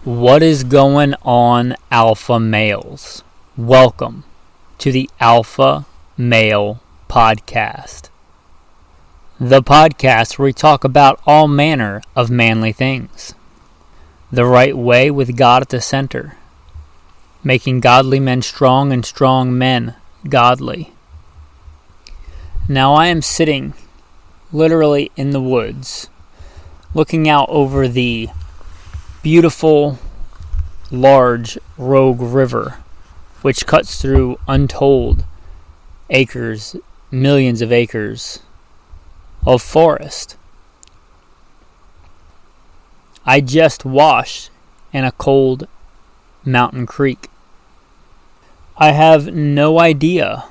What is going on, alpha males? Welcome to the Alpha Male Podcast. The podcast where we talk about all manner of manly things. The right way with God at the center. Making godly men strong and strong men godly. Now I am sitting literally in the woods, looking out over the beautiful, large Rogue River, which cuts through untold acres, millions of acres of forest. I just washed in a cold mountain creek. I have no idea.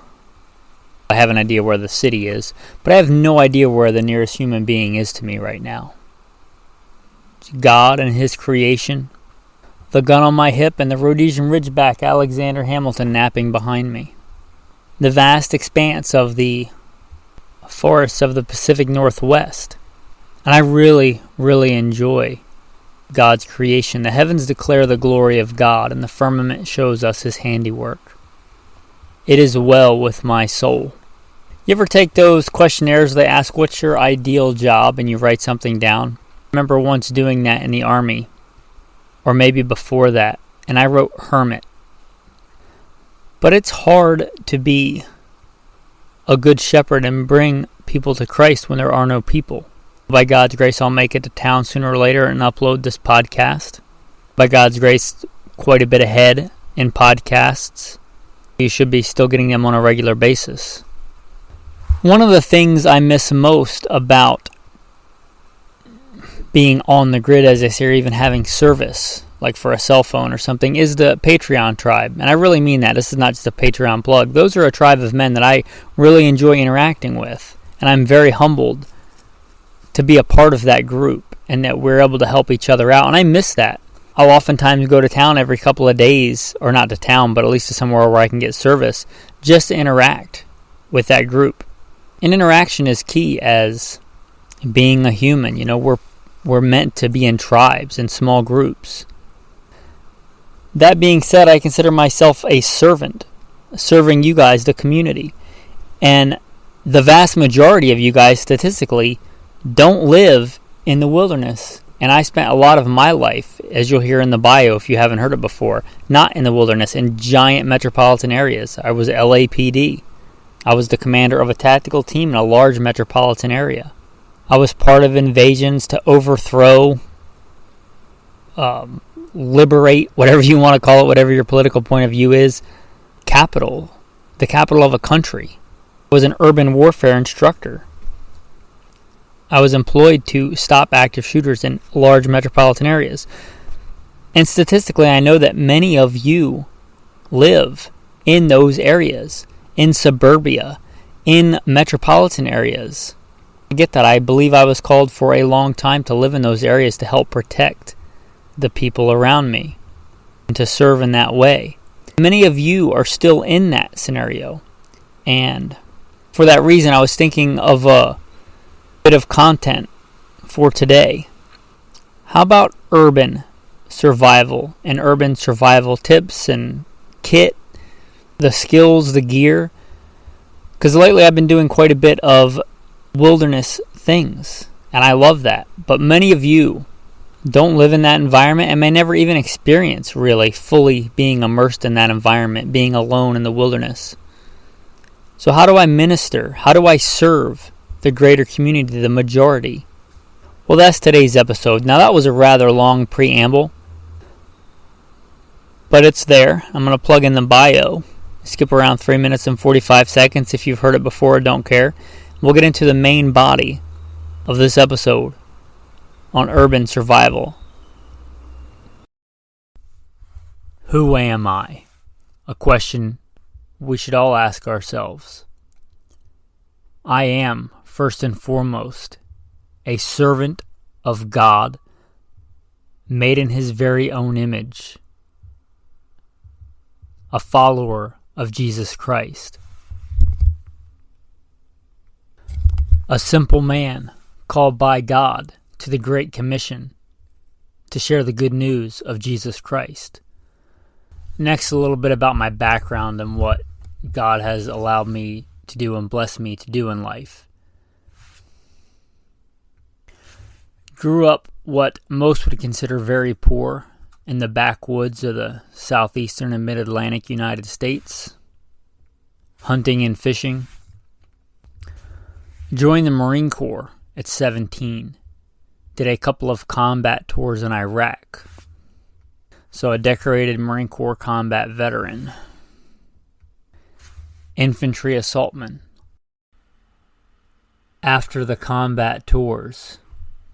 I have an idea where the city is, but I have no idea where the nearest human being is to me right now. God and His creation, the gun on my hip, and the Rhodesian Ridgeback Alexander Hamilton napping behind me. The vast expanse of the forests of the Pacific Northwest. And I really, really enjoy God's creation. The heavens declare the glory of God, and the firmament shows us His handiwork. It is well with my soul. You ever take those questionnaires they ask, what's your ideal job, and you write something down? I remember once doing that in the Army, or maybe before that, and I wrote hermit. But it's hard to be a good shepherd and bring people to Christ when there are no people. By God's grace, I'll make it to town sooner or later and upload this podcast. By God's grace, quite a bit ahead in podcasts. You should be still getting them on a regular basis. One of the things I miss most about being on the grid, as I say, or even having service, like for a cell phone or something, is the Patreon tribe. And I really mean that. This is not just a Patreon plug. Those are a tribe of men that I really enjoy interacting with. And I'm very humbled to be a part of that group and that we're able to help each other out. And I miss that. I'll oftentimes go to town every couple of days, or not to town, but at least to somewhere where I can get service, just to interact with that group. And interaction is key as being a human. You know, we're meant to be in tribes, in small groups. That being said, I consider myself a servant, serving you guys, the community. And the vast majority of you guys, statistically, don't live in the wilderness. And I spent a lot of my life, as you'll hear in the bio if you haven't heard it before, not in the wilderness, in giant metropolitan areas. I was LAPD. I was the commander of a tactical team in a large metropolitan area. I was part of invasions to overthrow, liberate, whatever you want to call it, whatever your political point of view is, the capital of a country. I was an urban warfare instructor. I was employed to stop active shooters in large metropolitan areas. And statistically, I know that many of you live in those areas, in suburbia, in metropolitan areas. I get that. I believe I was called for a long time to live in those areas to help protect the people around me and to serve in that way. Many of you are still in that scenario. And for that reason, I was thinking of a bit of content for today. How about urban survival and urban survival tips and kit, the skills, the gear? Because lately I've been doing quite a bit of wilderness things, and I love that. But many of you don't live in that environment and may never even experience really fully being immersed in that environment, being alone in the wilderness. So how do I minister? How do I serve the greater community, the majority? Well, that's today's episode. Now, that was a rather long preamble, but it's there. I'm going to plug in the bio. Skip around 3 minutes and 45 seconds. If you've heard it before, don't care. We'll get into the main body of this episode on urban survival. Who am I? A question we should all ask ourselves. I am, first and foremost, a servant of God, made in His very own image, a follower of Jesus Christ. A simple man called by God to the Great Commission, to share the good news of Jesus Christ. Next, a little bit about my background and what God has allowed me to do and blessed me to do in life. Grew up what most would consider very poor in the backwoods of the southeastern and mid-Atlantic United States, hunting and fishing. Joined the Marine Corps at 17. Did a couple of combat tours in Iraq. So a decorated Marine Corps combat veteran. Infantry assaultman. After the combat tours,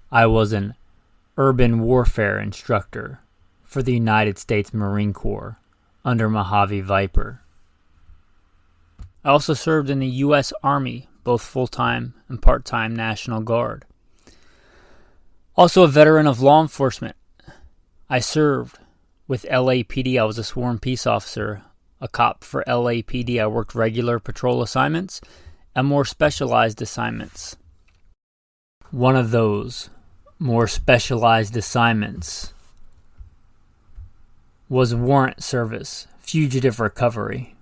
I was an urban warfare instructor for the United States Marine Corps under Mojave Viper. I also served in the U.S. Army, both full-time and part-time National Guard. Also a veteran of law enforcement. I served with LAPD. I was a sworn peace officer, a cop for LAPD. I worked regular patrol assignments and more specialized assignments. One of those more specialized assignments was warrant service, fugitive recovery.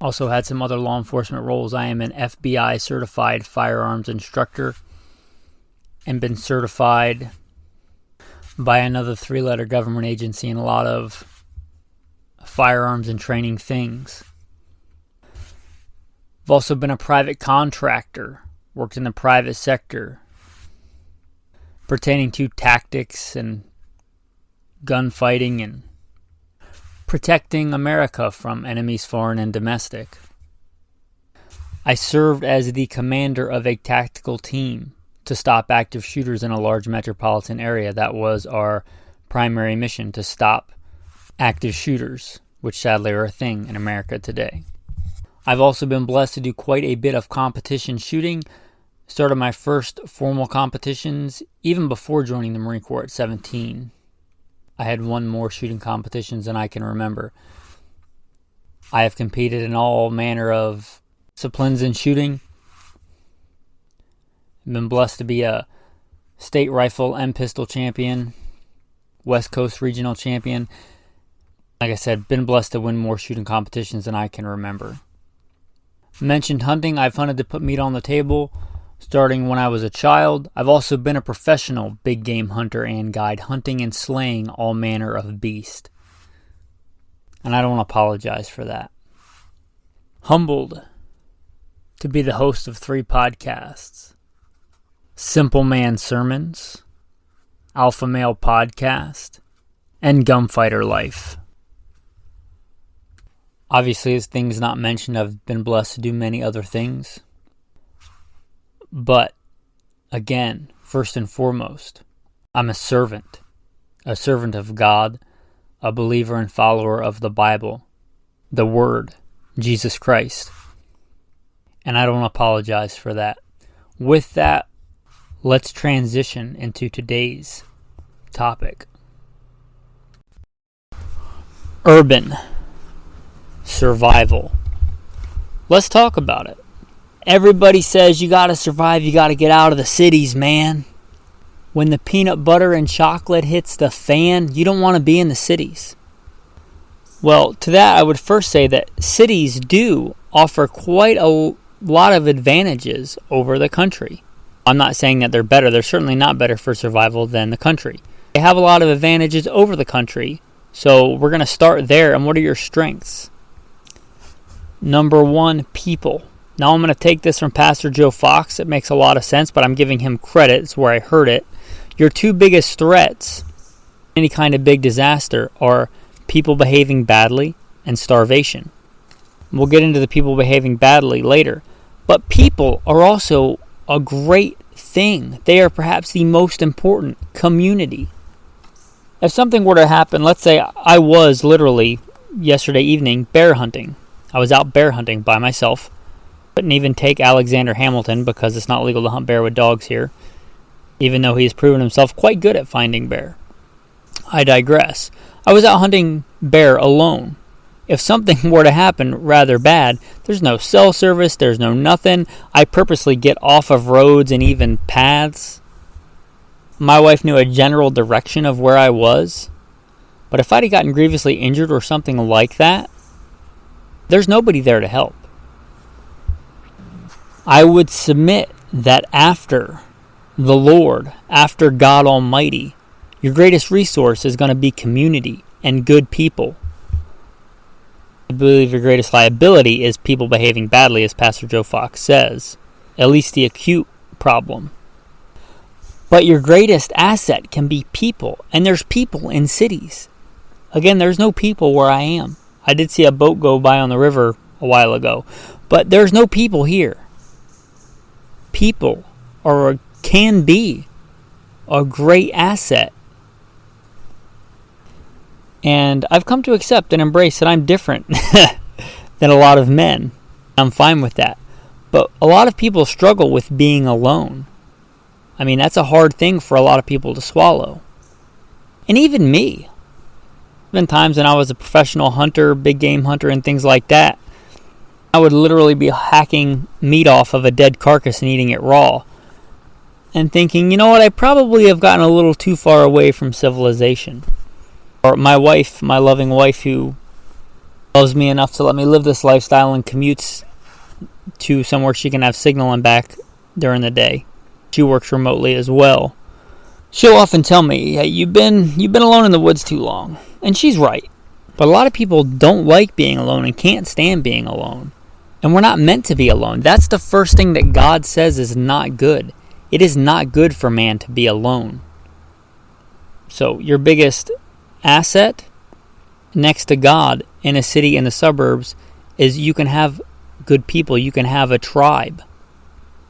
Also had some other law enforcement roles. I am an FBI certified firearms instructor and been certified by another 3-letter government agency in a lot of firearms and training things. I've also been a private contractor, worked in the private sector pertaining to tactics and gunfighting and protecting America from enemies foreign and domestic. I served as the commander of a tactical team to stop active shooters in a large metropolitan area. That was our primary mission, to stop active shooters, which sadly are a thing in America today. I've also been blessed to do quite a bit of competition shooting. Started my first formal competitions even before joining the Marine Corps at 17. I had won more shooting competitions than I can remember. I have competed in all manner of disciplines in shooting. I've been blessed to be a state rifle and pistol champion, West Coast regional champion. Like I said, been blessed to win more shooting competitions than I can remember. Mentioned hunting. I've hunted to put meat on the table starting when I was a child. I've also been a professional big game hunter and guide, hunting and slaying all manner of beast. And I don't apologize for that. Humbled to be the host of 3 podcasts. Simple Man Sermons, Alpha Male Podcast, and Gunfighter Life. Obviously, as things not mentioned, I've been blessed to do many other things. But, again, first and foremost, I'm a servant of God, a believer and follower of the Bible, the Word, Jesus Christ. And I don't apologize for that. With that, let's transition into today's topic. Urban survival. Let's talk about it. Everybody says you gotta survive, you gotta get out of the cities, man. When the peanut butter and chocolate hits the fan, you don't want to be in the cities. Well, to that I would first say that cities do offer quite a lot of advantages over the country. I'm not saying that they're better. They're certainly not better for survival than the country. They have a lot of advantages over the country. So we're going to start there. And what are your strengths? Number 1, people. Now I'm going to take this from Pastor Joe Fox. It makes a lot of sense, but I'm giving him credit. It's where I heard it. Your 2 biggest threats in any kind of big disaster are people behaving badly and starvation. We'll get into the people behaving badly later. But people are also a great thing. They are perhaps the most important community. If something were to happen, let's say I was literally yesterday evening bear hunting. I was out bear hunting by myself. Couldn't even take Alexander Hamilton because it's not legal to hunt bear with dogs here, even though he has proven himself quite good at finding bear. I digress. I was out hunting bear alone. If something were to happen rather bad, there's no cell service, there's no nothing. I purposely get off of roads and even paths My wife knew a general direction of where I was. But if I'd have gotten grievously injured or something like that, there's nobody there to help. I would submit that after the Lord, after God Almighty, your greatest resource is going to be community and good people. I believe your greatest liability is people behaving badly, as Pastor Joe Fox says. At least the acute problem. But your greatest asset can be people. And there's people in cities. Again, there's no people where I am. I did see a boat go by on the river a while ago. But there's no people here. People can be a great asset. And I've come to accept and embrace that I'm different than a lot of men. I'm fine with that. But a lot of people struggle with being alone. I mean, that's a hard thing for a lot of people to swallow. And even me. There have been times when I was a professional hunter, big game hunter, and things like that. I would literally be hacking meat off of a dead carcass and eating it raw. And thinking, you know what, I probably have gotten a little too far away from civilization. Or my wife, my loving wife, who loves me enough to let me live this lifestyle and commutes to somewhere she can have signal and back during the day. She works remotely as well. She'll often tell me, hey, you've been alone in the woods too long. And she's right. But a lot of people don't like being alone and can't stand being alone. And we're not meant to be alone. That's the first thing that God says is not good. It is not good for man to be alone. So your biggest asset next to God in a city in the suburbs is you can have good people. You can have a tribe.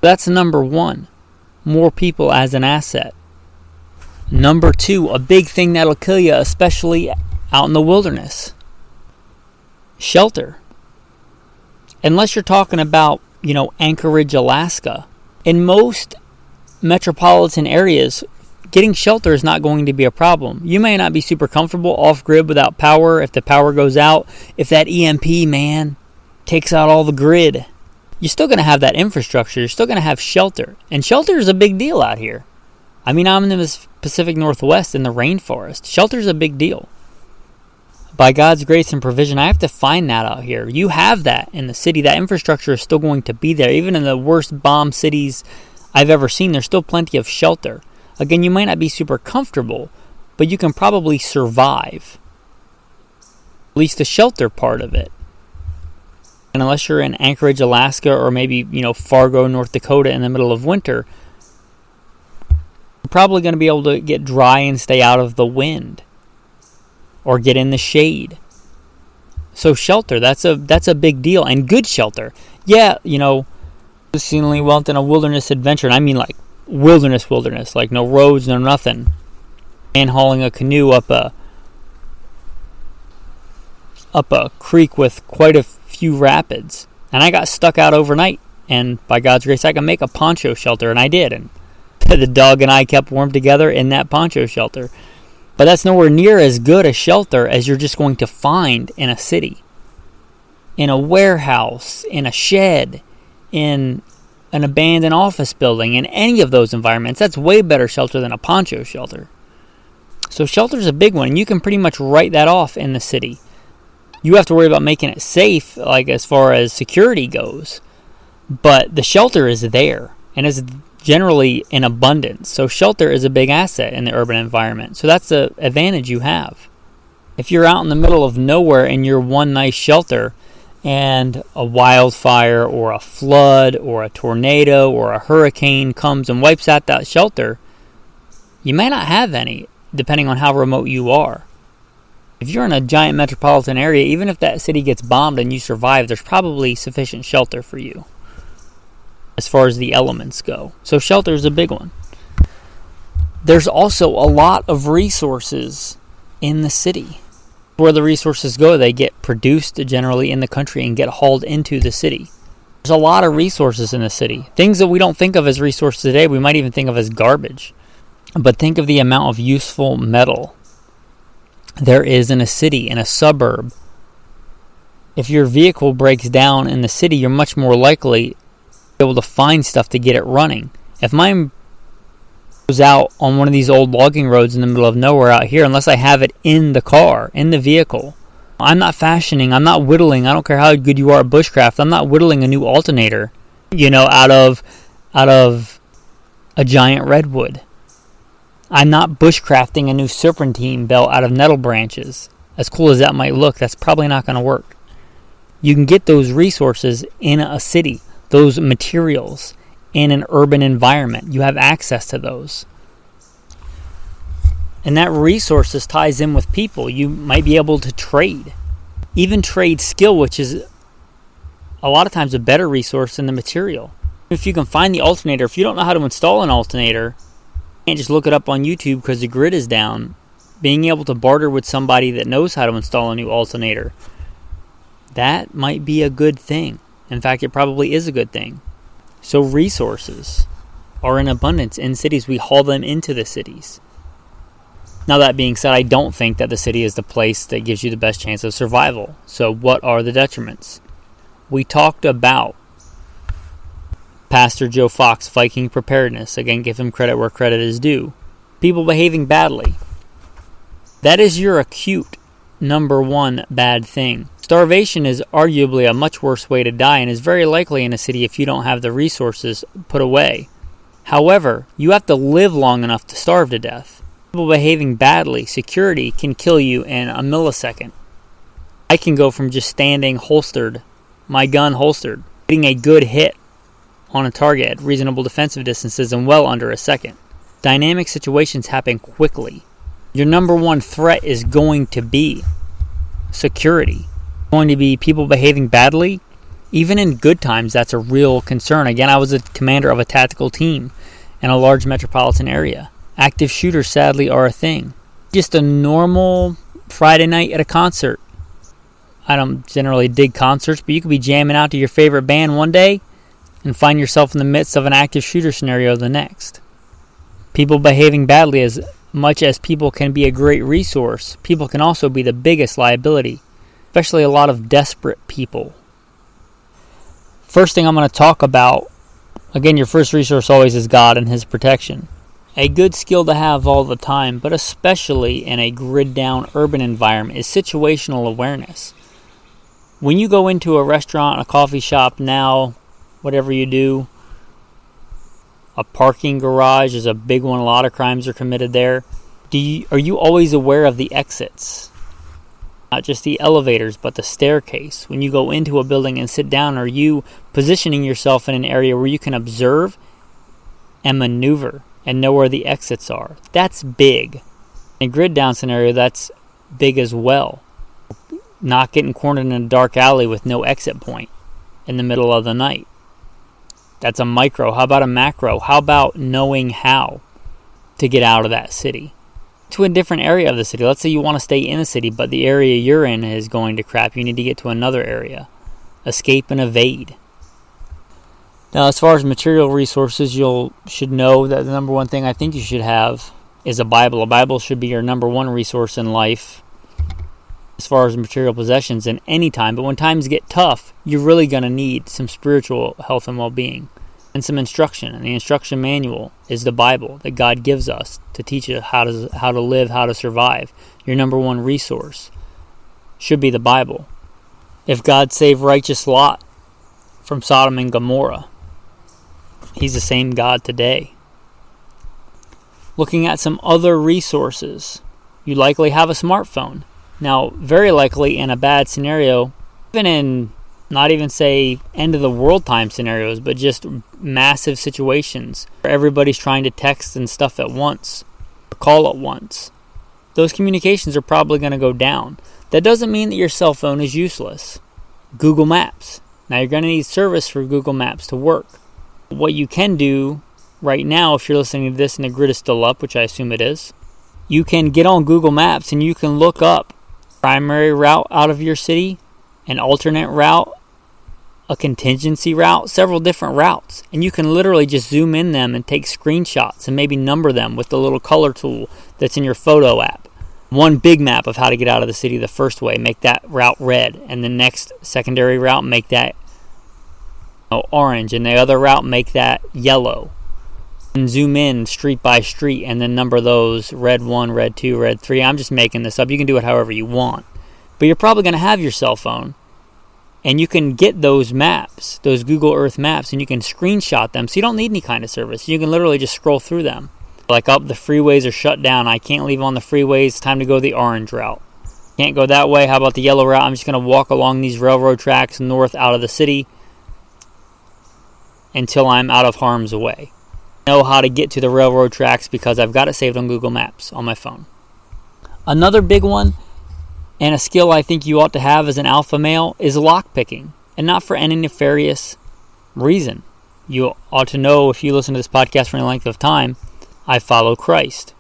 That's number one. More people as an asset. Number two, a big thing that'll kill you, especially out in the wilderness. Shelter. Unless you're talking about, Anchorage, Alaska. In most metropolitan areas, getting shelter is not going to be a problem. You may not be super comfortable off-grid without power. If the power goes out, if that EMP, takes out all the grid, you're still going to have that infrastructure. You're still going to have shelter. And shelter is a big deal out here. I mean, I'm in the Pacific Northwest in the rainforest. Shelter is a big deal. By God's grace and provision, I have to find that out here. You have that in the city. That infrastructure is still going to be there. Even in the worst bomb cities I've ever seen, there's still plenty of shelter. Again, you might not be super comfortable, but you can probably survive. At least the shelter part of it. And unless you're in Anchorage, Alaska, or maybe, Fargo, North Dakota in the middle of winter, you're probably going to be able to get dry and stay out of the wind. Or get in the shade. So shelter, that's a big deal. And good shelter. Yeah, recently went on a wilderness adventure. And I mean like wilderness. Like no roads, no nothing. And hauling a canoe up a creek with quite a few rapids. And I got stuck out overnight. And by God's grace, I can make a poncho shelter. And I did. And the dog and I kept warm together in that poncho shelter. But that's nowhere near as good a shelter as you're just going to find in a city. In a warehouse, in a shed, in an abandoned office building, in any of those environments. That's way better shelter than a poncho shelter. So shelter's a big one, and you can pretty much write that off in the city. You have to worry about making it safe, like as far as security goes. But the shelter is there, and is generally in abundance. So shelter is a big asset in the urban environment. So that's the advantage you have. If you're out in the middle of nowhere and you're one nice shelter and a wildfire or a flood or a tornado or a hurricane comes and wipes out that shelter, you may not have any, depending on how remote you are. If you're in a giant metropolitan area, even if that city gets bombed and you survive, there's probably sufficient shelter for you. As far as the elements go. So shelter is a big one. There's also a lot of resources in the city. Where the resources go, they get produced generally in the country and get hauled into the city. There's a lot of resources in the city. Things that we don't think of as resources today, we might even think of as garbage. But think of the amount of useful metal there is in a city, in a suburb. If your vehicle breaks down in the city, you're much more likely able to find stuff to get it running. If mine Goes out on one of these old logging roads in the middle of nowhere out here unless I have it in the car, in the vehicle. I'm not fashioning, I'm not whittling, I don't care how good you are at bushcraft, I'm not whittling a new alternator, out of a giant redwood. I'm not bushcrafting a new serpentine belt out of nettle branches. As cool as that might look, that's probably not going to work. You can get those resources in a city, those materials in an urban environment. You have access to those. And that resources ties in with people. You might be able to trade. Even trade skill, which is a lot of times a better resource than the material. If you can find the alternator, if you don't know how to install an alternator, you can't just look it up on YouTube because the grid is down. Being able to barter with somebody that knows how to install a new alternator, that might be a good thing. In fact, it probably is a good thing. So resources are in abundance in cities. We haul them into the cities. Now, that being said, I don't think that the city is the place that gives you the best chance of survival. So what are the detriments? We talked about Pastor Joe Fox, Viking preparedness. Again, give him credit where credit is due. People behaving badly. That is your acute number one bad thing. Starvation is arguably a much worse way to die and is very likely in a city if you don't have the resources put away. However, you have to live long enough to starve to death. People behaving badly, security can kill you in a millisecond. I can go from just standing holstered, my gun holstered, getting a good hit on a target at reasonable defensive distances in well under a second. Dynamic situations happen quickly. Your number one threat is going to be security. Going to be people behaving badly. Even in good times, that's a real concern. Again, I was a commander of a tactical team in a large metropolitan area. Active shooters, sadly, are a thing. Just a normal Friday night at a concert. I don't generally dig concerts, but you could be jamming out to your favorite band one day and find yourself in the midst of an active shooter scenario the next. People behaving badly, as much as people can be a great resource, people can also be the biggest liability, especially a lot of desperate people. First thing I'm going to talk about, again, your first resource always is God and His protection. A good skill to have all the time, but especially in a grid-down urban environment, is situational awareness. When you go into a restaurant, a coffee shop now, whatever you do, a parking garage is a big one. A lot of crimes are committed there. Are you always aware of the exits? Not just the elevators, but the staircase. When you go into a building and sit down, are you positioning yourself in an area where you can observe and maneuver and know where the exits are? That's big. In a grid down scenario, that's big as well. Not getting cornered in a dark alley with no exit point in the middle of the night. That's a micro. How about a macro? How about knowing how to get out of that city to a different area of the city? Let's say you want to stay in the city, but the area you're in is going to crap. You need to get to another area. Escape and evade. Now, as far as material resources, you should know that the number one thing I think you should have is a Bible. A Bible should be your number one resource in life as far as material possessions in any time. But when times get tough, you're really going to need some spiritual health and well-being and some instruction. And the instruction manual is the Bible that God gives us to teach us how to live, how to survive. Your number one resource should be the Bible. If God saved righteous Lot from Sodom and Gomorrah, He's the same God today. Looking at some other resources, you likely have a smartphone. Now, very likely in a bad scenario, even in not even say end of the world time scenarios, but just massive situations where everybody's trying to text and stuff at once, or call at once, those communications are probably going to go down. That doesn't mean that your cell phone is useless. Google Maps. Now, you're going to need service for Google Maps to work. What you can do right now, if you're listening to this and the grid is still up, which I assume it is, you can get on Google Maps and you can look up primary route out of your city, an alternate route, a contingency route, several different routes. And you can literally just zoom in them and take screenshots and maybe number them with the little color tool that's in your photo app. One big map of how to get out of the city the first way, make that route red. And the next secondary route, make that orange. And the other route, make that yellow. and zoom in street by street and then number those red 1, red 2, red 3. I'm just making this up. You can do it however you want. But you're probably going to have your cell phone. And you can get those maps, those Google Earth maps, and you can screenshot them. So you don't need any kind of service. You can literally just scroll through them. Like, the freeways are shut down. I can't leave on the freeways. It's time to go the orange route. Can't go that way. How about the yellow route? I'm just going to walk along these railroad tracks north out of the city until I'm out of harm's way. I know how to get to the railroad tracks because I've got it saved on Google Maps on my phone. Another big one, and a skill I think you ought to have as an alpha male, is lockpicking. And not for any nefarious reason. You ought to know, if you listen to this podcast for any length of time, I follow Christ.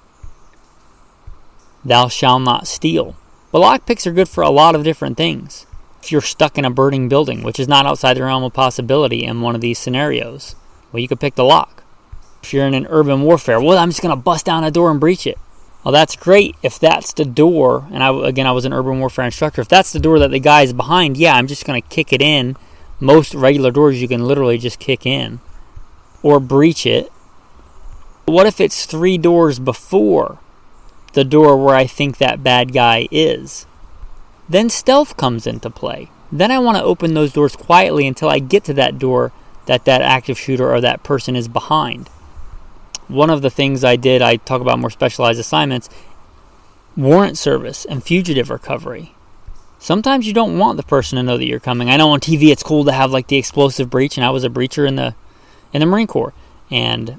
Thou shalt not steal. But lockpicks are good for a lot of different things. If you're stuck in a burning building, which is not outside the realm of possibility in one of these scenarios, well, you could pick the lock. If you're in an urban warfare, well, I'm just going to bust down a door and breach it. Well, that's great if that's the door, and I was an urban warfare instructor. If that's the door that the guy is behind, yeah, I'm just going to kick it in. Most regular doors you can literally just kick in or breach it. What if it's 3 doors before the door where I think that bad guy is? Then stealth comes into play. Then I want to open those doors quietly until I get to that door that active shooter or that person is behind. One of the things I talk about more specialized assignments, warrant service and fugitive recovery. Sometimes you don't want the person to know that you're coming. I know on TV it's cool to have like the explosive breach, and I was a breacher in the Marine Corps. And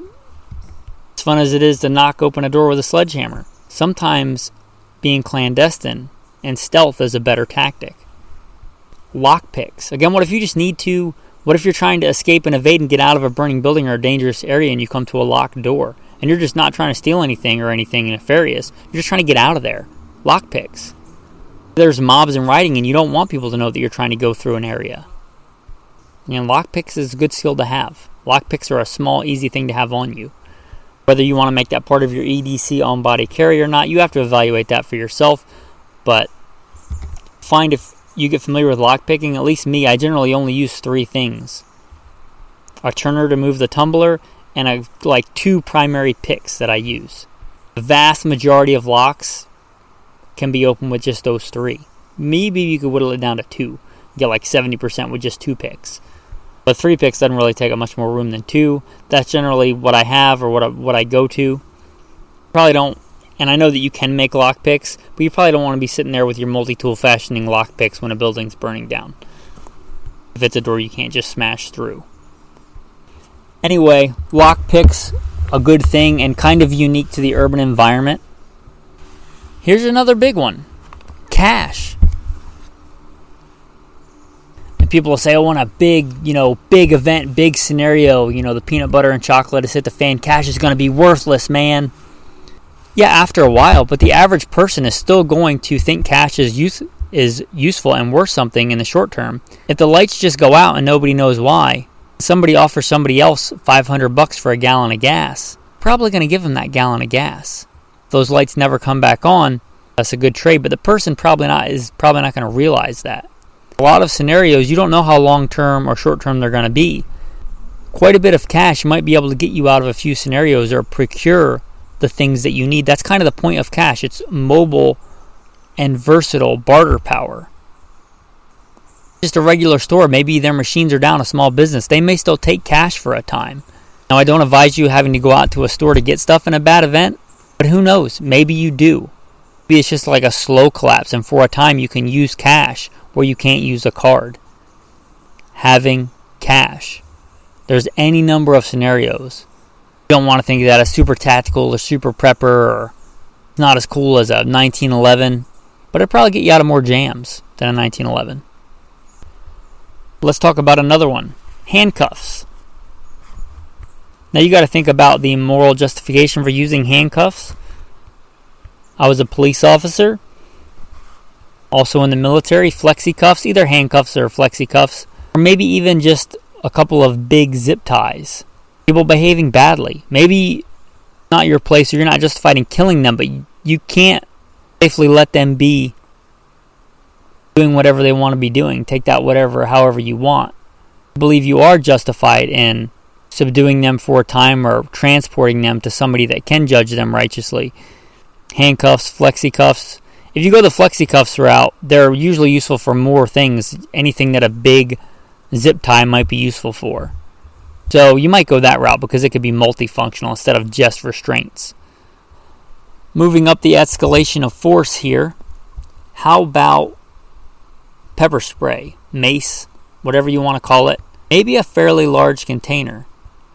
as fun as it is to knock open a door with a sledgehammer, sometimes being clandestine and stealth is a better tactic. Lockpicks. Again, what if you just need to? What if you're trying to escape and evade and get out of a burning building or a dangerous area and you come to a locked door and you're just not trying to steal anything or anything nefarious? You're just trying to get out of there. Lockpicks. There's mobs in rioting and you don't want people to know that you're trying to go through an area. And lockpicks is a good skill to have. Lockpicks are a small, easy thing to have on you. Whether you want to make that part of your EDC on-body carry or not, you have to evaluate that for yourself. But find if you get familiar with lockpicking. At least me, I generally only use 3 things. A turner to move the tumbler and 2 primary picks that I use. The vast majority of locks can be opened with just those 3. Maybe you could whittle it down to 2. Get 70% with just 2 picks. But 3 picks doesn't really take up much more room than 2. That's generally what I have or what I go to. Probably don't, and I know that you can make lock picks, but you probably don't want to be sitting there with your multi-tool fashioning lock picks when a building's burning down. If it's a door you can't just smash through. Anyway, lock picks, a good thing and kind of unique to the urban environment. Here's another big one. Cash. People will say, I want a big event, big scenario, the peanut butter and chocolate has hit the fan, cash is going to be worthless, man. Yeah, after a while, but the average person is still going to think cash is useful and worth something in the short term. If the lights just go out and nobody knows why, somebody offers somebody else $500 for a gallon of gas, probably going to give them that gallon of gas. If those lights never come back on, that's a good trade, but the person is probably not going to realize that. A lot of scenarios, you don't know how long-term or short-term they're going to be. Quite a bit of cash might be able to get you out of a few scenarios or procure the things that you need. That's kind of the point of cash. It's mobile and versatile barter power. Just a regular store, maybe their machines are down, a small business. They may still take cash for a time. Now, I don't advise you having to go out to a store to get stuff in a bad event, but who knows? Maybe you do. Maybe it's just like a slow collapse, and for a time you can use cash where you can't use a card. Having cash. There's any number of scenarios. You don't want to think that a super tactical or super prepper or not as cool as a 1911, but it'll probably get you out of more jams than a 1911. Let's talk about another one. Handcuffs. Now you got to think about the moral justification for using handcuffs. I was a police officer. Also in the military, flexi cuffs, either handcuffs or flexi cuffs, or maybe even just a couple of big zip ties. People behaving badly. Maybe not your place, or you're not justified in killing them, but you can't safely let them be doing whatever they want to be doing. Take that however you want. I believe you are justified in subduing them for a time or transporting them to somebody that can judge them righteously. Handcuffs, flexi-cuffs. If you go the flexi-cuffs route, they're usually useful for more things, anything that a big zip tie might be useful for. So you might go that route because it could be multifunctional instead of just restraints. Moving up the escalation of force here, how about pepper spray, mace, whatever you want to call it? Maybe a fairly large container.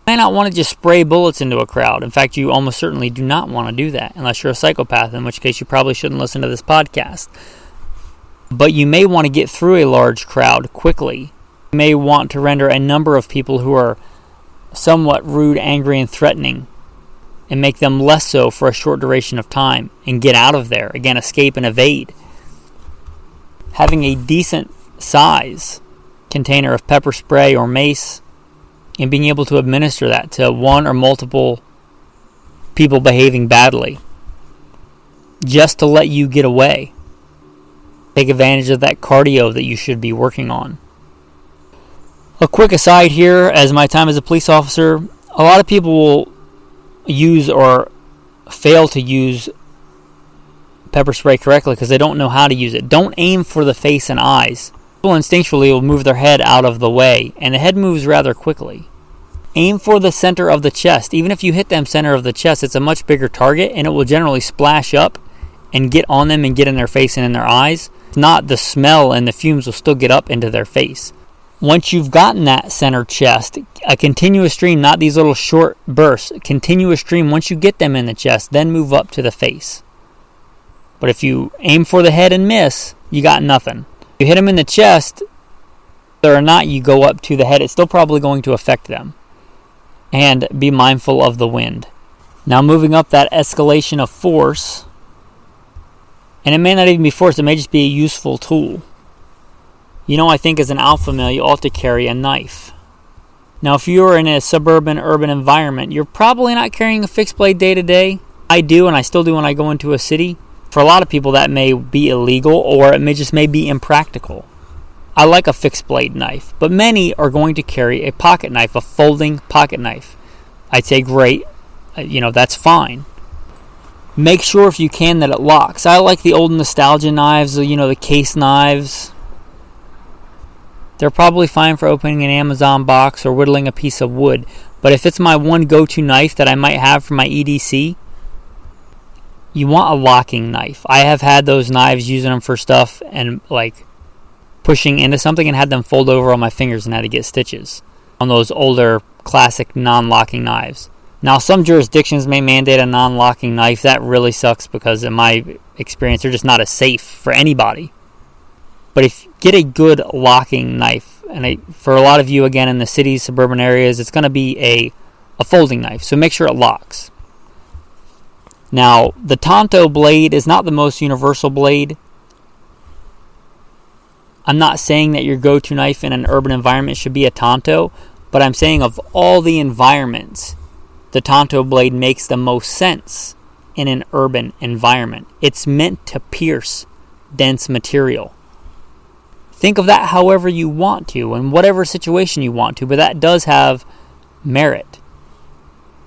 You may not want to just spray bullets into a crowd. In fact, you almost certainly do not want to do that unless you're a psychopath, in which case you probably shouldn't listen to this podcast. But you may want to get through a large crowd quickly. You may want to render a number of people who are somewhat rude, angry, and threatening and make them less so for a short duration of time and get out of there. Again, escape and evade. Having a decent size container of pepper spray or mace and being able to administer that to one or multiple people behaving badly just to let you get away. Take advantage of that cardio that you should be working on. A quick aside here, as my time as a police officer, a lot of people will use or fail to use pepper spray correctly because they don't know how to use it. Don't aim for the face and eyes. People instinctually will move their head out of the way, and the head moves rather quickly. Aim for the center of the chest. Even if you hit them center of the chest, it's a much bigger target, and it will generally splash up and get on them and get in their face and in their eyes. If not, the smell and the fumes will still get up into their face. Once you've gotten that center chest, a continuous stream, not these little short bursts, continuous stream, once you get them in the chest, then move up to the face. But if you aim for the head and miss, you got nothing. If you hit them in the chest, whether or not you go up to the head, it's still probably going to affect them. And be mindful of the wind. Now moving up that escalation of force, and it may not even be force, it may just be a useful tool. You know, I think as an alpha male, you ought to carry a knife. Now, if you're in a suburban, urban environment, you're probably not carrying a fixed blade day to day. I do, and I still do when I go into a city. For a lot of people, that may be illegal, or it may be impractical. I like a fixed blade knife, but many are going to carry a pocket knife, a folding pocket knife. I'd say great, that's fine. Make sure if you can that it locks. I like the old nostalgia knives, the case knives. They're probably fine for opening an Amazon box or whittling a piece of wood. But if it's my one go-to knife that I might have for my EDC, you want a locking knife. I have had those knives, using them for stuff and pushing into something, and had them fold over on my fingers and had to get stitches on those older classic non-locking knives. Now, some jurisdictions may mandate a non-locking knife. That really sucks because in my experience, they're just not as safe for anybody. But if you get a good locking knife, and for a lot of you, again, in the cities, suburban areas, it's going to be a folding knife. So make sure it locks. Now, the teotw blade is not the most universal blade. I'm not saying that your go-to knife in an urban environment should be a teotw, but I'm saying of all the environments, the teotw blade makes the most sense in an urban environment. It's meant to pierce dense material. Think of that however you want to, in whatever situation you want to, but that does have merit.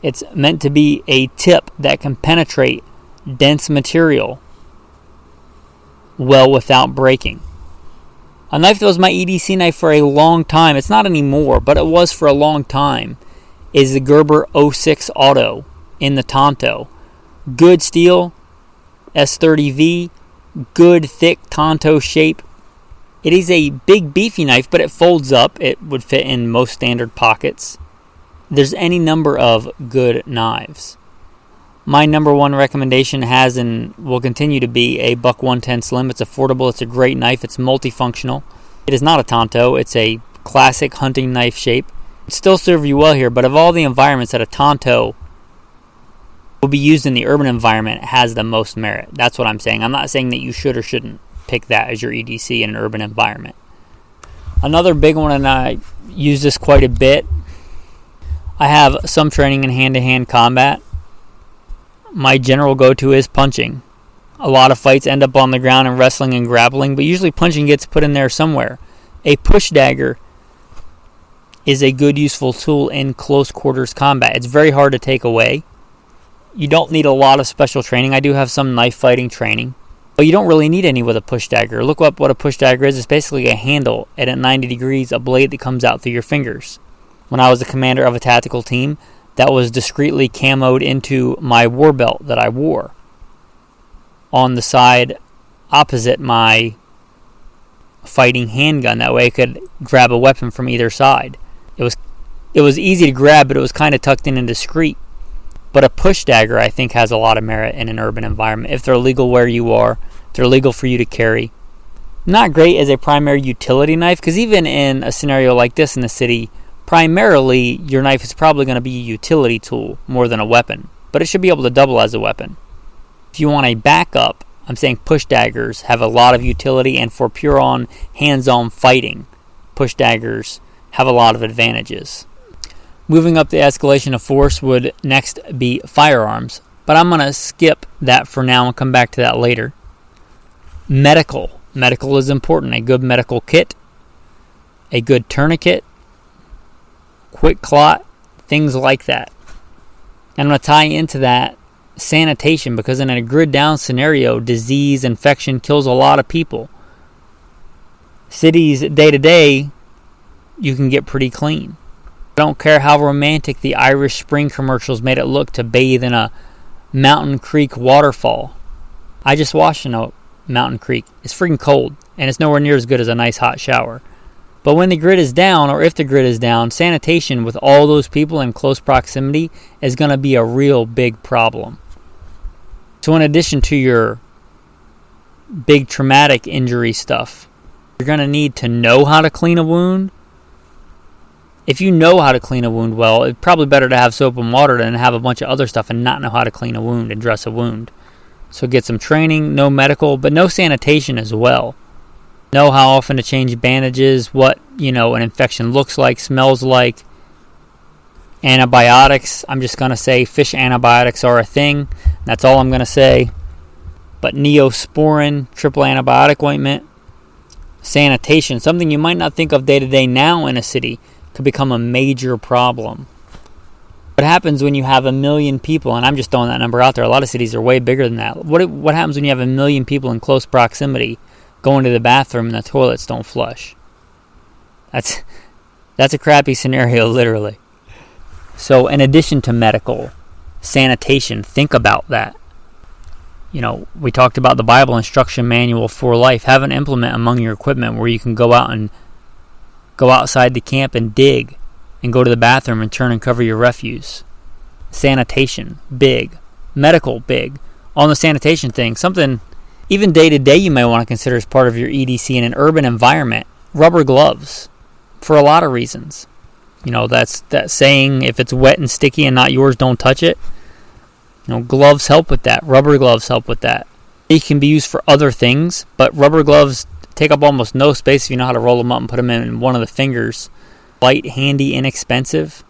It's meant to be a tip that can penetrate dense material well without breaking. A knife that was my EDC knife for a long time, it's not anymore, but it was for a long time, is the Gerber 06 Auto in the teotw. Good steel, S30V, good thick teotw shape. It is a big beefy knife, but it folds up. It would fit in most standard pockets. There's any number of good knives. My number one recommendation has and will continue to be a Buck 110 Slim. It's affordable. It's a great knife. It's multifunctional. It is not a teotw. It's a classic hunting knife shape. It still serve you well here, but of all the environments that a teotw will be used in the urban environment, it has the most merit. That's what I'm saying. I'm not saying that you should or shouldn't pick that as your EDC in an urban environment. Another big one, and I use this quite a bit, I have some training in hand-to-hand combat. My general go-to is punching. A lot of fights end up on the ground and wrestling and grappling, but usually punching gets put in there somewhere. A push dagger is a good, useful tool in close quarters combat. It's very hard to take away. You don't need a lot of special training. I do have some knife fighting training, but you don't really need any with a push dagger. Look up what a push dagger is. It's basically a handle at 90 degrees, a blade that comes out through your fingers. When I was the commander of a tactical team, that was discreetly camoed into my war belt that I wore on the side opposite my fighting handgun. That way I could grab a weapon from either side. It was easy to grab, but it was kind of tucked in and discreet. But a push dagger, I think, has a lot of merit in an urban environment. If they're legal where you are, they're legal for you to carry. Not great as a primary utility knife, because even in a scenario like this in the city, primarily your knife is probably going to be a utility tool more than a weapon. But it should be able to double as a weapon. If you want a backup, I'm saying push daggers have a lot of utility, and for pure on hands-on fighting, push daggers have a lot of advantages. Moving up the escalation of force would next be firearms, but I'm going to skip that for now and come back to that later. Medical. Medical is important. A good medical kit, a good tourniquet, quick clot, things like that. I'm going to tie into that sanitation, because in a grid down scenario, disease, infection kills a lot of people. Cities day to day, you can get pretty clean. I don't care how romantic the Irish Spring commercials made it look to bathe in a mountain creek waterfall. I just washed in a mountain creek. It's freaking cold, and it's nowhere near as good as a nice hot shower. But when the grid is down, or if the grid is down, sanitation with all those people in close proximity is going to be a real big problem. So in addition to your big traumatic injury stuff, you're going to need to know how to clean a wound. If you know how to clean a wound well, it's probably better to have soap and water than have a bunch of other stuff and not know how to clean a wound and dress a wound. So get some training, no medical, but no sanitation as well. Know how often to change bandages, what, an infection looks like, smells like. Antibiotics, I'm just going to say fish antibiotics are a thing. That's all I'm going to say. But Neosporin, triple antibiotic ointment. Sanitation, something you might not think of day to day now in a city, could become a major problem. What happens when you have 1 million people, and I'm just throwing that number out there, a lot of cities are way bigger than that. What happens when you have 1 million people in close proximity going to the bathroom and the toilets don't flush? That's a crappy scenario, literally. So in addition to medical, sanitation, think about that. We talked about the Bible instruction manual for life. Have an implement among your equipment where you can go outside the camp and dig and go to the bathroom and turn and cover your refuse. Sanitation, big. Medical, big. On the sanitation thing, something even day to day you may want to consider as part of your EDC in an urban environment. Rubber gloves, for a lot of reasons. That's that saying, if it's wet and sticky and not yours, don't touch it. Gloves help with that. Rubber gloves help with that. They can be used for other things, but rubber gloves take up almost no space if you know how to roll them up and put them in one of the fingers. Light, handy, inexpensive.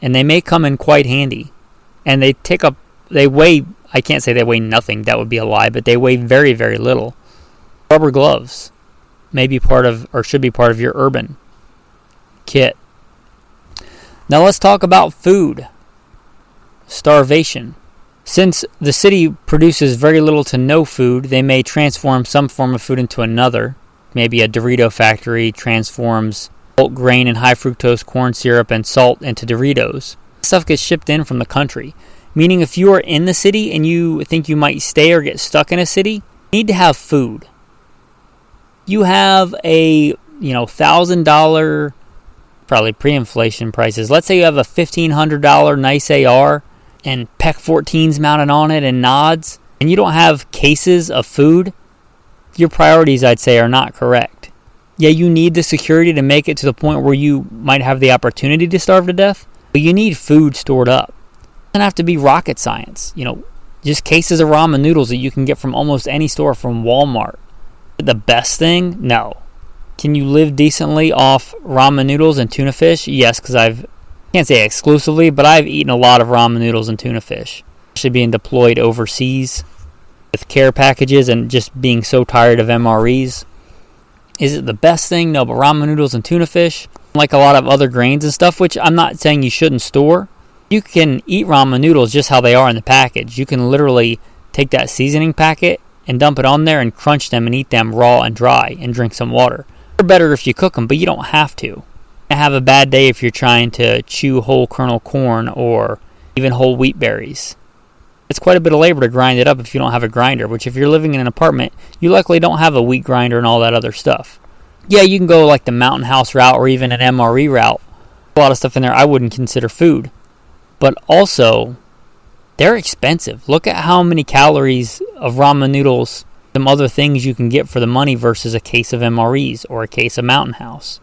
And they may come in quite handy. And they weigh, I can't say they weigh nothing, that would be a lie, but they weigh very, very little. Rubber gloves may be part of, or should be part of your urban kit. Now let's talk about food. Starvation. Since the city produces very little to no food, they may transform some form of food into another. Maybe a Dorito factory transforms bulk grain and high fructose corn syrup and salt into Doritos. Stuff gets shipped in from the country. Meaning if you are in the city and you think you might stay or get stuck in a city, you need to have food. You have a $1,000, probably pre-inflation prices. Let's say you have a $1,500 nice AR and PEC 14s mounted on it and nods, and you don't have cases of food, your priorities, I'd say, are not correct. Yeah, you need the security to make it to the point where you might have the opportunity to starve to death, but you need food stored up. It doesn't have to be rocket science. Just cases of ramen noodles that you can get from almost any store, from Walmart. The best thing? No. Can you live decently off ramen noodles and tuna fish? Yes, because I can't say exclusively, but I've eaten a lot of ramen noodles and tuna fish. Especially being deployed overseas with care packages and just being so tired of MREs. Is it the best thing? No, but ramen noodles and tuna fish, Like a lot of other grains and stuff, which I'm not saying you shouldn't store. You can eat ramen noodles just how they are in the package. You can literally take that seasoning packet and dump it on there and crunch them and eat them raw and dry and drink some water. They're better if you cook them, but you don't have to. Have a bad day if you're trying to chew whole kernel corn or even whole wheat berries. It's quite a bit of labor to grind it up if you don't have a grinder, which if you're living in an apartment, you likely don't have a wheat grinder and all that other stuff. Yeah, you can go like the Mountain House route or even an MRE route. A lot of stuff in there I wouldn't consider food. But also, they're expensive. Look at how many calories of ramen noodles, some other things you can get for the money versus a case of MREs or a case of Mountain House.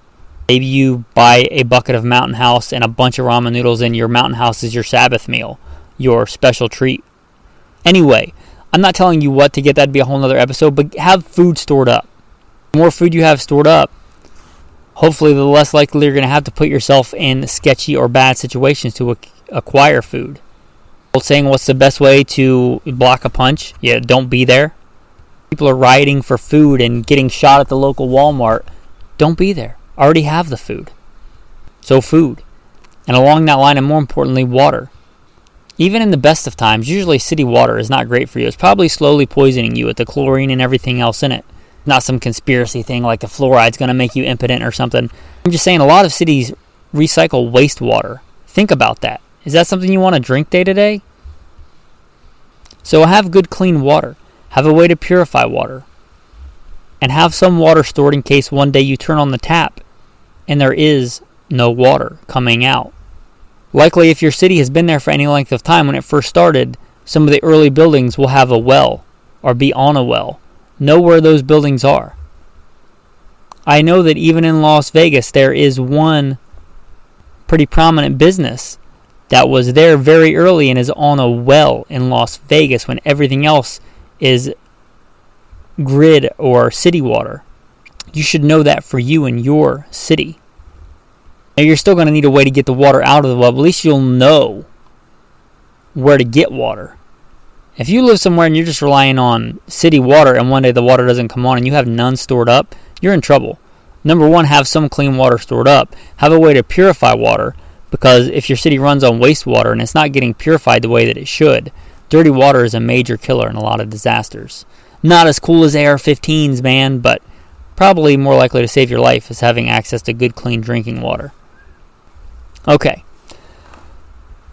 Maybe you buy a bucket of Mountain House and a bunch of ramen noodles and your Mountain House is your Sabbath meal, your special treat. Anyway, I'm not telling you what to get. That'd be a whole nother episode, but have food stored up. The more food you have stored up, hopefully the less likely you're going to have to put yourself in sketchy or bad situations to acquire food. Old saying, what's the best way to block a punch? Yeah, don't be there. People are rioting for food and getting shot at the local Walmart. Don't be there. Already have the food. So food. And along that line, and more importantly, water. Even in the best of times, usually city water is not great for you. It's probably slowly poisoning you with the chlorine and everything else in it. Not some conspiracy thing like the fluoride's going to make you impotent or something. I'm just saying a lot of cities recycle wastewater. Think about that. Is that something you want to drink day to day? So have good clean water. Have a way to purify water. And have some water stored in case one day you turn on the tap and there is no water coming out. Likely if your city has been there for any length of time when it first started, some of the early buildings will have a well or be on a well. Know where those buildings are. I know that even in Las Vegas there is one pretty prominent business that was there very early and is on a well in Las Vegas when everything else is grid or city water. You should know that for you and your city. Now you're still going to need a way to get the water out of the well, but at least you'll know where to get water. If you live somewhere and you're just relying on city water and one day the water doesn't come on and you have none stored up, you're in trouble. Number one, have some clean water stored up. Have a way to purify water, because if your city runs on wastewater and it's not getting purified the way that it should, dirty water is a major killer in a lot of disasters. Not as cool as AR-15s, man, but probably more likely to save your life is having access to good, clean drinking water. Okay.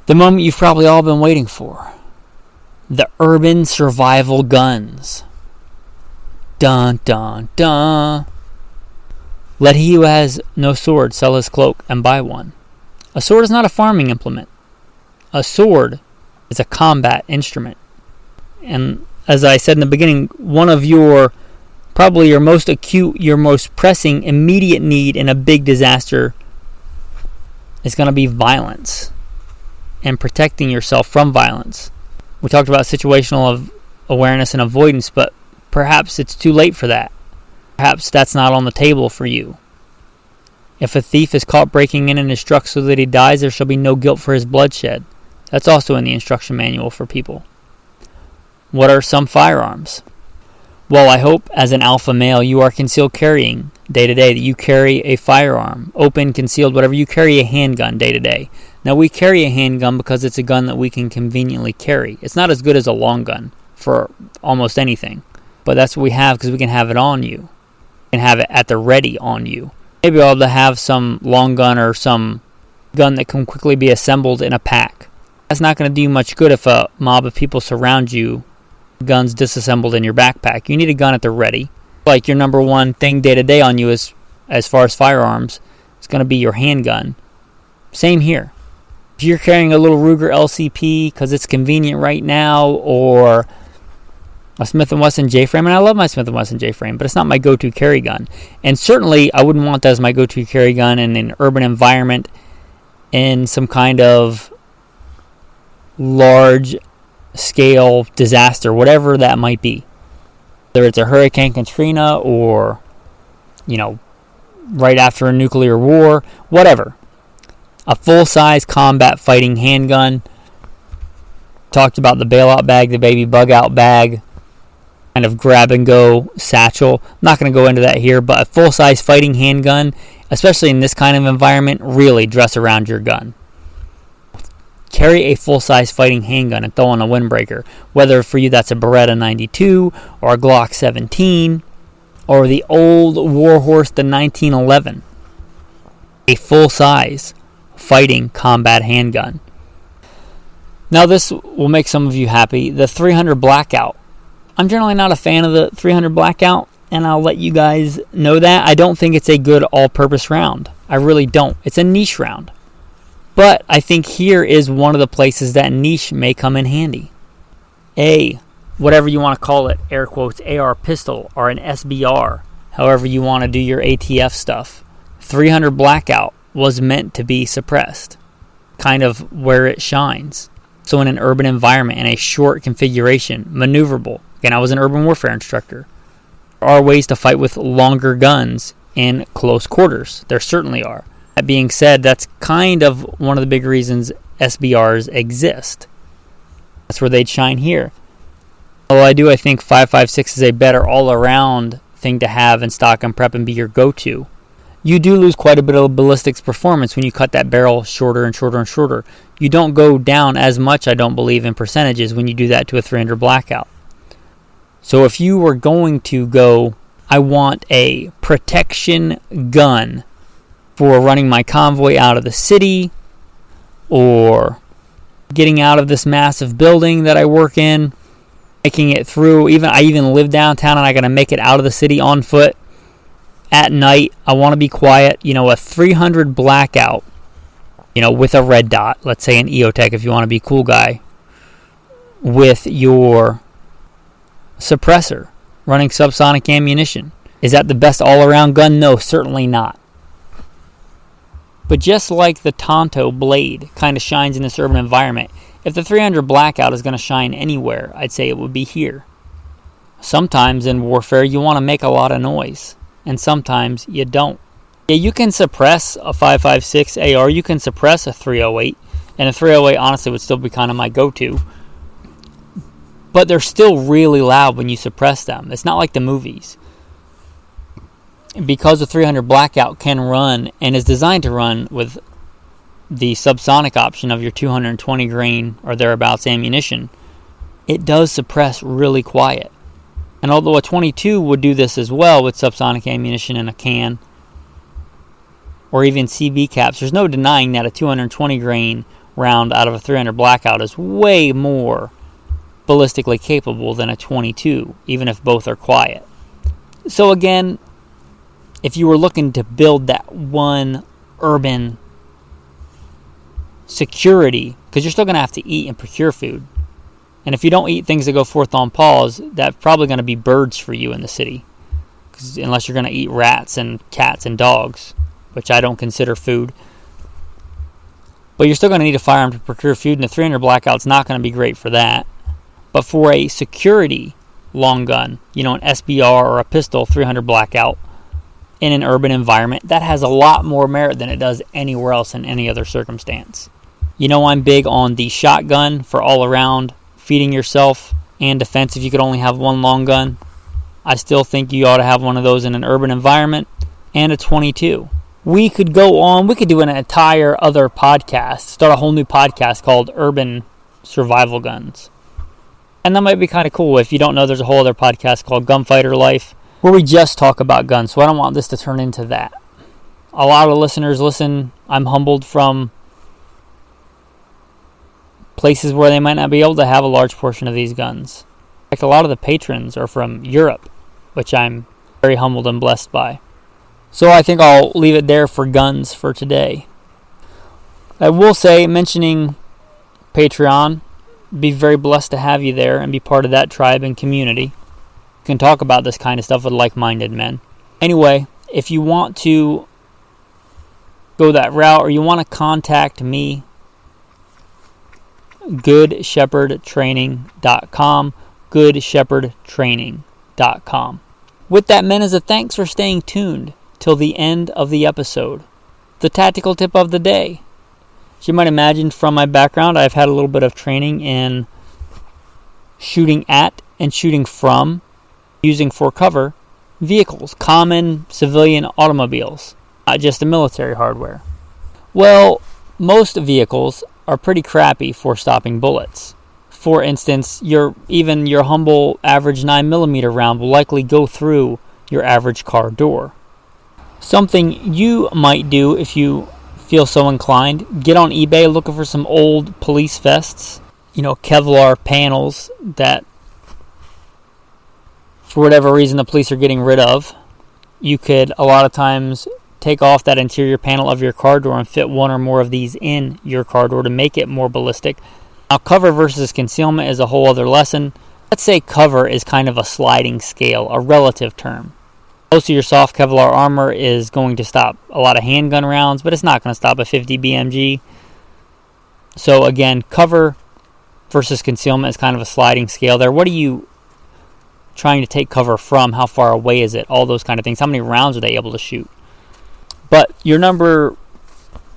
The moment you've probably all been waiting for. The urban survival guns. Dun, dun, dun. Let he who has no sword sell his cloak and buy one. A sword is not a farming implement. A sword is a combat instrument. And as I said in the beginning, one of your, probably your most acute, your most pressing, immediate need in a big disaster is going to be violence and protecting yourself from violence. We talked about situational awareness and avoidance, but perhaps it's too late for that. Perhaps that's not on the table for you. If a thief is caught breaking in and is struck so that he dies, there shall be no guilt for his bloodshed. That's also in the instruction manual for people. What are some firearms? Well, I hope as an alpha male you are concealed carrying day to day, that you carry a firearm, open, concealed, whatever. You carry a handgun day to day. Now, we carry a handgun because it's a gun that we can conveniently carry. It's not as good as a long gun for almost anything, but that's what we have because we can have it on you. We can have it at the ready on you. Maybe I'll be able to have some long gun or some gun that can quickly be assembled in a pack. That's not going to do you much good if a mob of people surround you, guns disassembled in your backpack. You need a gun at the ready. Like your number one thing day to day on you is, as far as firearms, it's going to be your handgun. Same here. If you're carrying a little Ruger LCP because it's convenient right now, or a Smith & Wesson J-frame, and I love my Smith & Wesson J-frame, but it's not my go-to carry gun. And certainly I wouldn't want that as my go-to carry gun in an urban environment in some kind of large-scale disaster, whatever that might be. Whether it's a Hurricane Katrina or, right after a nuclear war, whatever. A full-size combat fighting handgun. Talked about the bailout bag, the baby bug-out bag, kind of grab-and-go satchel. I'm not going to go into that here, but a full-size fighting handgun especially in this kind of environment, really dress around your gun. Carry a full-size fighting handgun and throw on a windbreaker, whether for you that's a Beretta 92 or a Glock 17 or the old Warhorse, the 1911. A full-size fighting combat handgun. Now this will make some of you happy. The 300 Blackout. I'm generally not a fan of the 300 Blackout, and I'll let you guys know that. I don't think it's a good all-purpose round. I really don't. It's a niche round. But I think here is one of the places that niche may come in handy. Whatever you want to call it, air quotes, AR pistol or an SBR, however you want to do your ATF stuff. 300 Blackout was meant to be suppressed, kind of where it shines. So in an urban environment, in a short configuration, maneuverable. Again, I was an urban warfare instructor. There are ways to fight with longer guns in close quarters. There certainly are. That being said, that's kind of one of the big reasons SBRs exist. That's where they'd shine here. Although I think 5.56 is a better all-around thing to have in stock and prep and be your go-to. You do lose quite a bit of ballistics performance when you cut that barrel shorter and shorter and shorter. You don't go down as much, I don't believe, in percentages when you do that to a 300 Blackout. So if you were going to go, I want a protection gun for running my convoy out of the city or getting out of this massive building that I work in, making it through. I even live downtown and I got to make it out of the city on foot at night. I want to be quiet. A 300 Blackout, with a red dot, let's say an EOTech if you want to be a cool guy, with your suppressor running subsonic ammunition. Is that the best all-around gun? No, certainly not. But just like the teotw blade kind of shines in this urban environment, if the 300 Blackout is going to shine anywhere, I'd say it would be here. Sometimes in warfare you want to make a lot of noise, and sometimes you don't. Yeah, you can suppress a 5.56 AR, you can suppress a 308, and a 308 honestly would still be kind of my go-to. But they're still really loud when you suppress them. It's not like the movies. Because the 300 Blackout can run and is designed to run with the subsonic option of your 220 grain or thereabouts ammunition, it does suppress really quiet. And although a 22 would do this as well with subsonic ammunition in a can or even CB caps, there's no denying that a 220 grain round out of a 300 Blackout is way more ballistically capable than a 22, even if both are quiet. So again, if you were looking to build that one urban security, because you're still going to have to eat and procure food. And if you don't eat things that go forth on paws, that's probably going to be birds for you in the city. Unless you're going to eat rats and cats and dogs, which I don't consider food. But you're still going to need a firearm to procure food, and the 300 Blackout's not going to be great for that. But for a security long gun, an SBR or a pistol 300 Blackout, in an urban environment, that has a lot more merit than it does anywhere else in any other circumstance. I'm big on the shotgun for all around feeding yourself and defense if you could only have one long gun. I still think you ought to have one of those in an urban environment, and a 22. We could go on, we could do an entire other podcast, start a whole new podcast called Urban Survival Guns. And that might be kind of cool. If you don't know, there's a whole other podcast called Gunfighter Life, where we just talk about guns, so I don't want this to turn into that. A lot of listeners listen. I'm humbled from places where they might not be able to have a large portion of these guns. In fact, a lot of the patrons are from Europe, which I'm very humbled and blessed by. So I think I'll leave it there for guns for today. I will say, mentioning Patreon, be very blessed to have you there and be part of that tribe and community. Can talk about this kind of stuff with like-minded men. Anyway, if you want to go that route or you want to contact me, goodshepherdtraining.com, goodshepherdtraining.com. With that, men, as a thanks for staying tuned till the end of the episode. The tactical tip of the day. As you might imagine from my background, I've had a little bit of training in shooting at and shooting from, using for cover, vehicles, common civilian automobiles. not just the military hardware. Well, most vehicles are pretty crappy for stopping bullets. For instance, your humble average 9mm round will likely go through your average car door. Something you might do if you feel so inclined, get on eBay looking for some old police vests, Kevlar panels that for whatever reason the police are getting rid of. You could a lot of times take off that interior panel of your car door and fit one or more of these in your car door to make it more ballistic. Now, cover versus concealment is a whole other lesson. Let's say cover is kind of a sliding scale, a relative term. Most of your soft Kevlar armor is going to stop a lot of handgun rounds, but it's not going to stop a 50 BMG. So again, cover versus concealment is kind of a sliding scale there. What are you trying to take cover from? How far away is it? All those kind of things. How many rounds are they able to shoot? But your number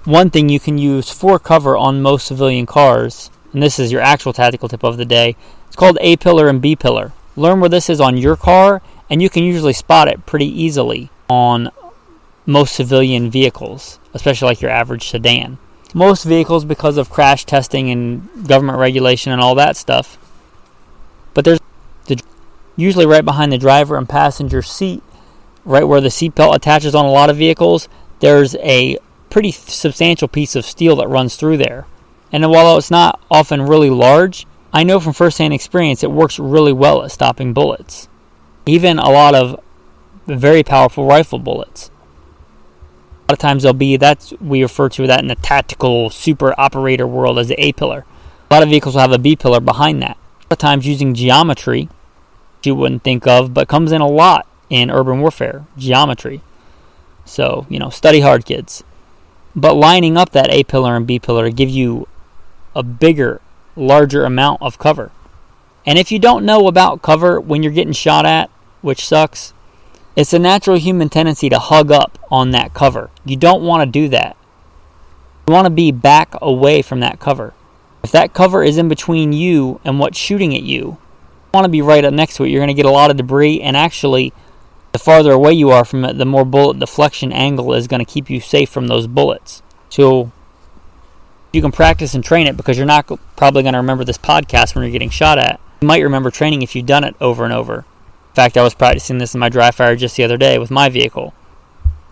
one thing you can use for cover on most civilian cars, and this is your actual tactical tip of the day, it's called A-pillar and B-pillar. Learn where this is on your car, and you can usually spot it pretty easily on most civilian vehicles, especially like your average sedan. Most vehicles, because of crash testing and government regulation and all that stuff, but there's usually right behind the driver and passenger seat, right where the seatbelt attaches on a lot of vehicles, there's a pretty substantial piece of steel that runs through there. And while it's not often really large, I know from first-hand experience it works really well at stopping bullets. Even a lot of very powerful rifle bullets. A lot of times we refer to that in the tactical super operator world as the A-pillar. A lot of vehicles will have a B-pillar behind that. A lot of times using geometry, which you wouldn't think of, but comes in a lot in urban warfare, geometry. So, study hard, kids. But lining up that A-pillar and B-pillar to give you a bigger, larger amount of cover. And if you don't know about cover when you're getting shot at, which sucks, it's a natural human tendency to hug up on that cover. You don't want to do that. You want to be back away from that cover. If that cover is in between you and what's shooting at you, you want to be right up next to it. You're going to get a lot of debris, and actually, the farther away you are from it, the more bullet deflection angle is going to keep you safe from those bullets. So you can practice and train it, because you're not probably going to remember this podcast when you're getting shot at. You might remember training if you've done it over and over. In fact, I was practicing this in my dry fire just the other day with my vehicle.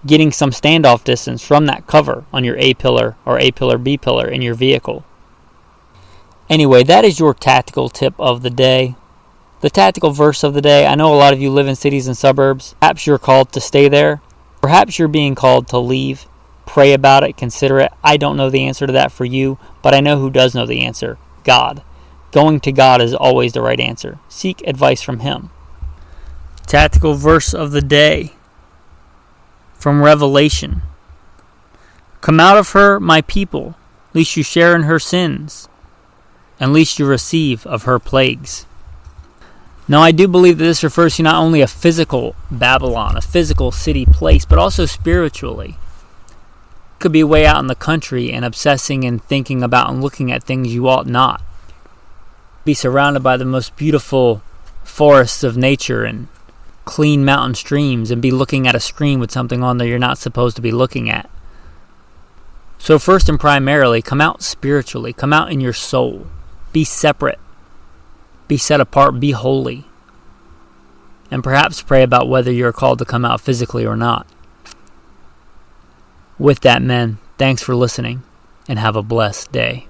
Getting some standoff distance from that cover on your A-pillar or A-pillar B-pillar in your vehicle. Anyway, that is your tactical tip of the day. The tactical verse of the day. I know a lot of you live in cities and suburbs. Perhaps you're called to stay there. Perhaps you're being called to leave. Pray about it. Consider it. I don't know the answer to that for you, but I know who does know the answer. God. Going to God is always the right answer. Seek advice from Him. Tactical verse of the day from Revelation. Come out of her, my people, lest you share in her sins, and lest you receive of her plagues. Now, I do believe that this refers to not only a physical Babylon, a physical city place, but also spiritually. It could be way out in the country and obsessing and thinking about and looking at things you ought not. Be surrounded by the most beautiful forests of nature and clean mountain streams, and be looking at a screen with something on there you're not supposed to be looking at. So first and primarily, come out spiritually. Come out in your soul. Be separate. Be set apart. Be holy. And perhaps pray about whether you're called to come out physically or not. With that, men, thanks for listening, and have a blessed day.